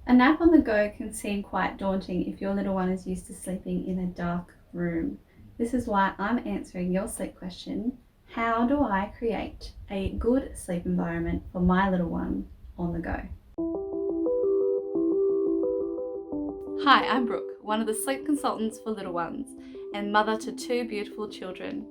A nap on the go can seem quite daunting if your little one is used to sleeping in a dark room. This is why I'm answering your sleep question: how do I create a good sleep environment for my little one on the go? Hi, I'm Brooke, one of the sleep consultants for little ones and mother to two beautiful children.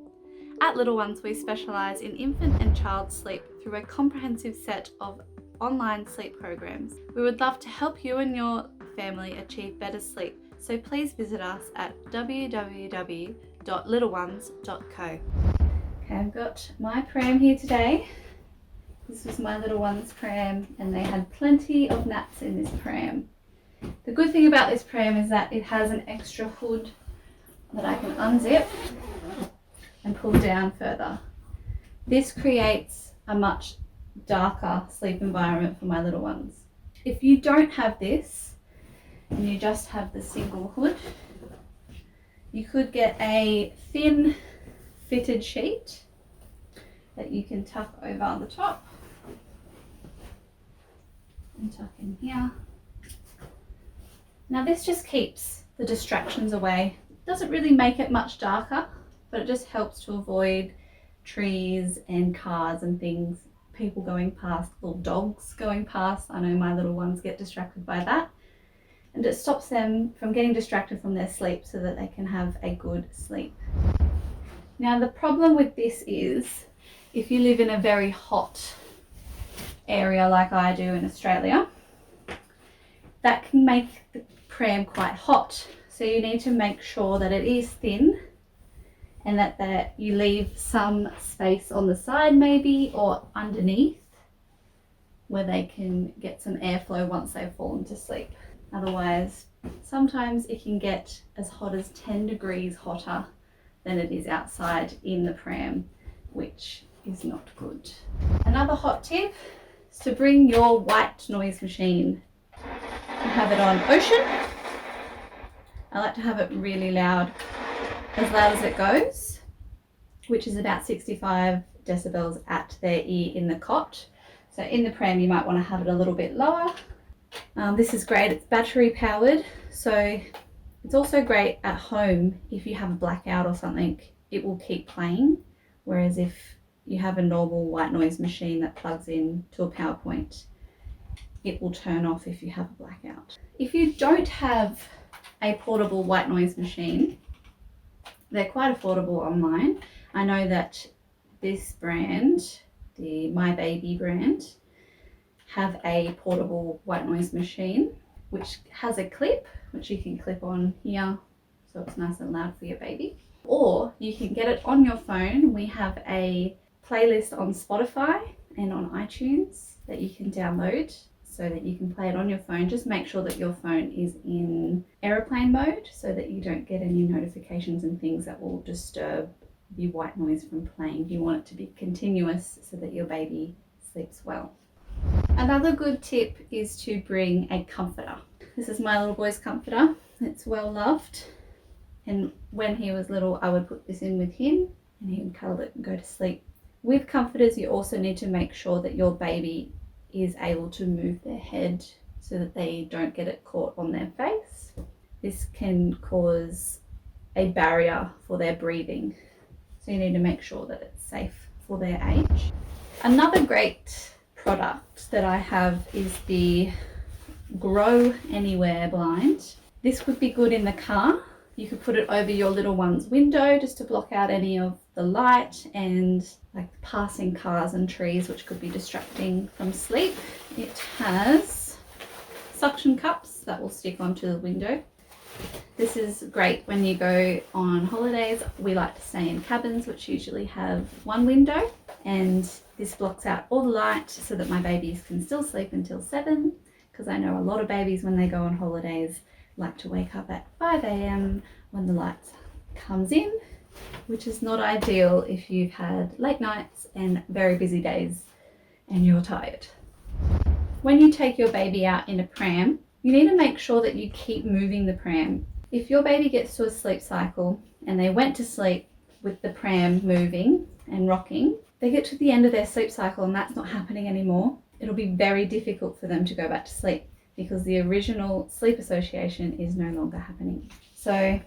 At Little Ones, we specialise in infant and child sleep through a comprehensive set of online sleep programs. We would love to help you and your family achieve better sleep, so please visit us at www.littleones.co. Okay, I've got my pram here today. This was my little one's pram, and they had plenty of naps in this pram. The good thing about this pram is that it has an extra hood that I can unzip and pull down further. This creates a much darker sleep environment for my little ones. If you don't have this and you just have the single hood, you could get a thin fitted sheet that you can tuck over the top and tuck in here. Now this just keeps the distractions away. It doesn't really make it much darker, but it just helps to avoid trees and cars and things, people going past, little dogs going past. I know my little ones get distracted by that. And it stops them from getting distracted from their sleep so that they can have a good sleep. Now the problem with this is, if you live in a very hot area like I do in Australia, that can make the pram quite hot. So you need to make sure that it is thin and that you leave some space on the side maybe or underneath where they can get some airflow once they've fallen to sleep. Otherwise, sometimes it can get as hot as 10 degrees hotter than it is outside in the pram, which is not good. Another hot tip is to bring your white noise machine and have it on ocean. I like to have it really loud as it goes, which is about 65 decibels at their ear in the cot. So in the pram you might want to have it a little bit lower. This is great, it's battery powered, so it's also great at home if you have a blackout or something, it will keep playing, whereas if you have a normal white noise machine that plugs in to a power point, it will turn off if you have a blackout. If you don't have a portable white noise machine, they're quite affordable online. I know that this brand, the My Baby brand, have a portable white noise machine which has a clip which you can clip on here so it's nice and loud for your baby. Or you can get it on your phone. We have a playlist on Spotify and on iTunes that you can download so that you can play it on your phone. Just make sure that your phone is in airplane mode so that you don't get any notifications and things that will disturb the white noise from playing. You want it to be continuous so that your baby sleeps well. Another good tip is to bring a comforter. This is my little boy's comforter. It's well loved. And when he was little, I would put this in with him and he would cuddle it and go to sleep. With comforters, you also need to make sure that your baby is able to move their head so that they don't get it caught on their face. This can cause a barrier for their breathing. So you need to make sure that it's safe for their age. Another great product that I have is the Grow Anywhere blind. This would be good in the car. You could put it over your little one's window just to block out any of the light and like passing cars and trees, which could be distracting from sleep. It has suction cups that will stick onto the window. This is great when you go on holidays. We like to stay in cabins which usually have one window, and this blocks out all the light so that my babies can still sleep until 7, because I know a lot of babies when they go on holidays like to wake up at 5 a.m. when the light comes in, which is not ideal if you've had late nights and very busy days and you're tired. When you take your baby out in a pram, you need to make sure that you keep moving the pram. If your baby gets to a sleep cycle and they went to sleep with the pram moving and rocking, they get to the end of their sleep cycle and that's not happening anymore, it'll be very difficult for them to go back to sleep. because the original sleep association is no longer happening. So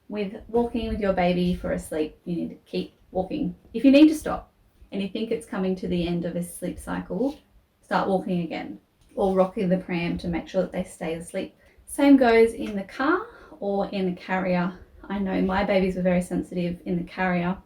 with walking with your baby for a sleep, you need to keep walking. If you need to stop and you think it's coming to the end of a sleep cycle, start walking again, or rocking the pram to make sure that they stay asleep. Same goes in the car or in the carrier. I know my babies were very sensitive in the carrier.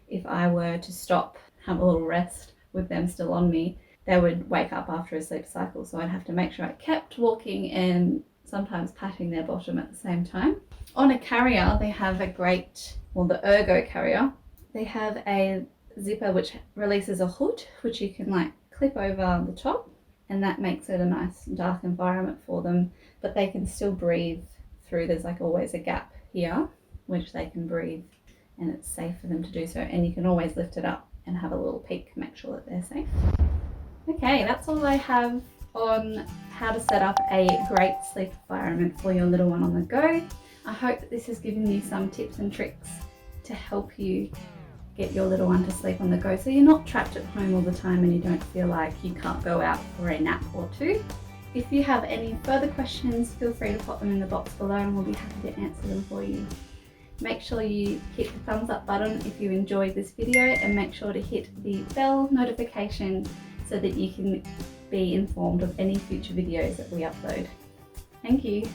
If I were to stop, have a little rest with them still on me, they would wake up after a sleep cycle. So I'd have to make sure I kept walking and sometimes patting their bottom at the same time. On a carrier, they have a great, well, the Ergo carrier, they have a zipper which releases a hood, which you can like clip over the top, and that makes it a nice dark environment for them, but they can still breathe through. There's like always a gap here which they can breathe, and it's safe for them to do so, and you can always lift it up and have a little peek, make sure that they're safe. Okay, that's all I have on how to set up a great sleep environment for your little one on the go. I hope that this has given you some tips and tricks to help you get your little one to sleep on the go, so you're not trapped at home all the time and you don't feel like you can't go out for a nap or two. If you have any further questions, feel free to pop them in the box below and we'll be happy to answer them for you. Make sure you hit the thumbs up button if you enjoyed this video, and make sure to hit the bell notification so that you can be informed of any future videos that we upload. Thank you.